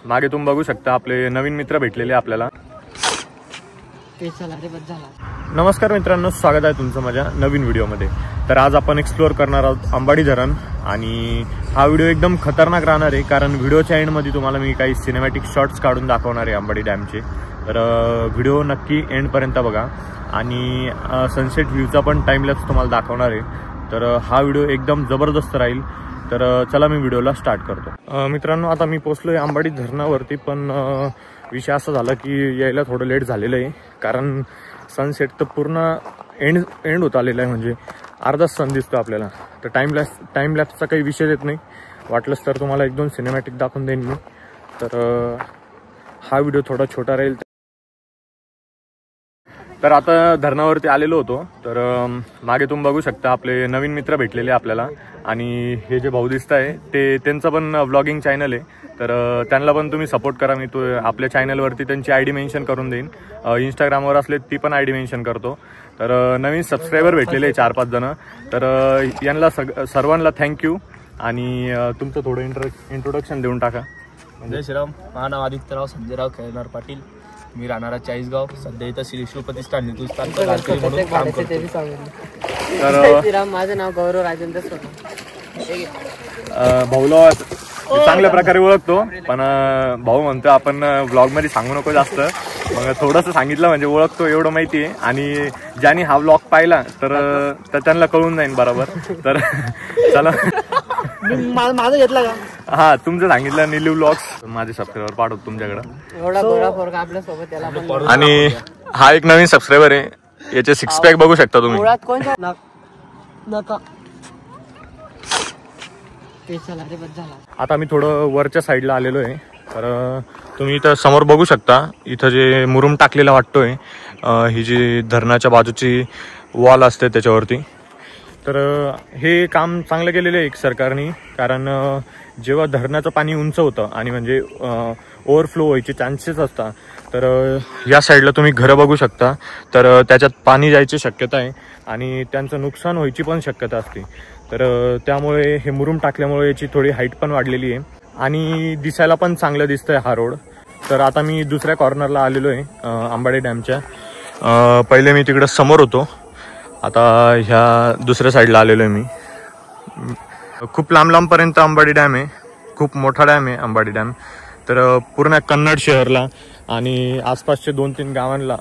मागे तुम्ही बघू शकता आपले नवीन मित्र भेटलेले आपल्याला। नमस्कार मित्रांनो, स्वागत आहे तुमचं माझ्या नवीन व्हिडिओमध्ये। तर आज आपण एक्सप्लोर करणार आहोत अंबाडी धरण आणि हा व्हिडिओ एकदम खतरनाक राहणार आहे, कारण व्हिडिओच्या एंडमध्ये तुम्हाला मी काही सिनेमॅटिक शॉट्स काढून दाखवणार आहे अंबाडी डॅमचे। तर व्हिडिओ नक्की एंडपर्यंत बघा आणि सनसेट व्ह्यूचा पण टाइमलॅप्स तुम्हाला दाखवणार आहे। तर हा व्हिडिओ एकदम जबरदस्त राहील। तर चला मी व्हिडिओला स्टार्ट करतो। मित्रांनो, आता मी पोहोचलोय अंबाडी धरणावरती, पण विषय असा झाला की यायला थोडं लेट झालेलं आहे, कारण सनसेट तर पूर्ण एंड होत आलेला आहे, म्हणजे अर्धाच सन दिसतो आपल्याला। तर टाइमलॅप्सचा काही विषय येत नाही, वाटलंच तर तुम्हाला एक दोन सिनेमॅटिक दाखवून देईन मी। तर हा व्हिडिओ थोडा छोटा राहील। तर आता धरणावरती आलेलो होतो, तर मागे तुम्ही बघू शकता आपले नवीन मित्र भेटलेले आपल्याला आणि हे जे भाऊ दिसत आहे ते त्यांचं पण व्लॉगिंग चॅनल आहे। तर त्यांना पण तुम्ही सपोर्ट करा। मी आपल्या चॅनलवरती त्यांची आयडी मेन्शन करून देईन, इंस्टाग्रामवर असले ती पण आयडी मेन्शन करतो। तर नवीन सबस्क्रायबर भेटलेले 4-5 जण, तर यांना सर्वांना थँक्यू। आणि तुमचं थोडं इंट्रोडक्शन देऊन टाका। जय श्रीराम, माझं नाव आदित्यराव संजयराव खेळणार पाटील, मी राहणारा चाळीसगाव, सध्या इथं श्री शिवप्रतिष्ठान हिंदुस्थानचा कार्यकर्ता म्हणून काम करतो। तर माझं नाव गौरव राजेंद्र भाऊला चांगल्या प्रकारे ओळखतो, पण भाऊ म्हणतो आपण व्लॉग मध्ये सांगू नको जास्त, मग थोडंसं सांगितलं म्हणजे ओळखतो एवढं माहिती आहे। आणि ज्यांनी हा व्लॉग पाहिला तर त्यांना कळून जाईल बरोबर। तर चला, माझं घेतलं का? हा, तुमचं सांगितलं निलू व्लॉग्स, माझे सबस्क्रायबर पाठवतो तुमच्याकडे। एवढा गोरा पोरगा आपल्या सोबत त्याला पण। आणि हा एक नवीन सबस्क्रायबर आहे, याचे 6 पॅक बघू शकता तुम्ही। मुळात कोण नका आता मी थोडं वरच्या साईडला आलेलो आहे। तर तुम्ही इथं समोर बघू शकता, इथं जे मुरुम टाकलेला वाटतोय, ही जी धरणाच्या बाजूची वॉल असते त्याच्यावरती। तर हे काम चांगलं केलेलं आहे एक सरकारने, कारण जेव्हा धरणाचं पाणी उंच होतं आणि म्हणजे ओव्हरफ्लो व्हायचे चान्सेस असतात, तर या साईडला तुम्ही घरं बघू शकता, तर त्याच्यात पाणी जायची शक्यता आहे आणि त्यांचं नुकसान व्हायची पण शक्यता असते। तर त्यामुळे हे मुरुम टाकल्यामुळे याची थोडी हाईट पण वाढलेली आहे आणि दिसायला पण चांगलं दिसतंय हा रोड। तर आता मी दुसऱ्या कॉर्नरला आलेलो आहे अंबाडी डॅमच्या। पहिले मी तिकडं समोर होतो, आता ह्या दुसऱ्या साईडला आलेलो आहे मी। खूप लांबपर्यंत अंबाडी डॅम आहे, खूप मोठा डॅम आहे अंबाडी डॅम। तर पूर्ण कन्नड शहरला आणि आसपासचे 2-3 गावांना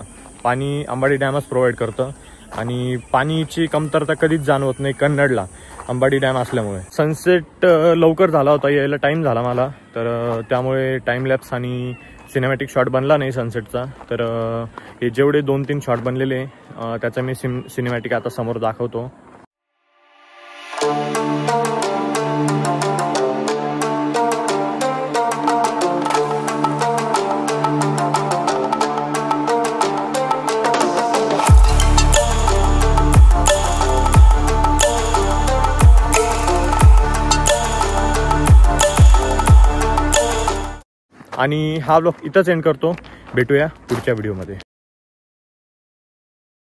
पाणी अंबाडी डॅमच प्रोव्हाइड करतं आणि पाणीची कमतरता कधीच जाणवत नाही कन्नडला, अंबाडी डॅम असल्यामुळे। सनसेट लवकर झाला होता, यायला टाइम झाला मला, तर त्यामुळे टाइमलॅप्स आणि सिनेमॅटिक शॉट बनला नाही सनसेटचा। तर हे जेवढे 2-3 शॉट बनलेले त्याचा मी सिनेमॅटिक आता समोर दाखवतो। आणि हा व्लॉग इथंच एंड करतो, भेटूया पुढच्या व्हिडिओमध्ये।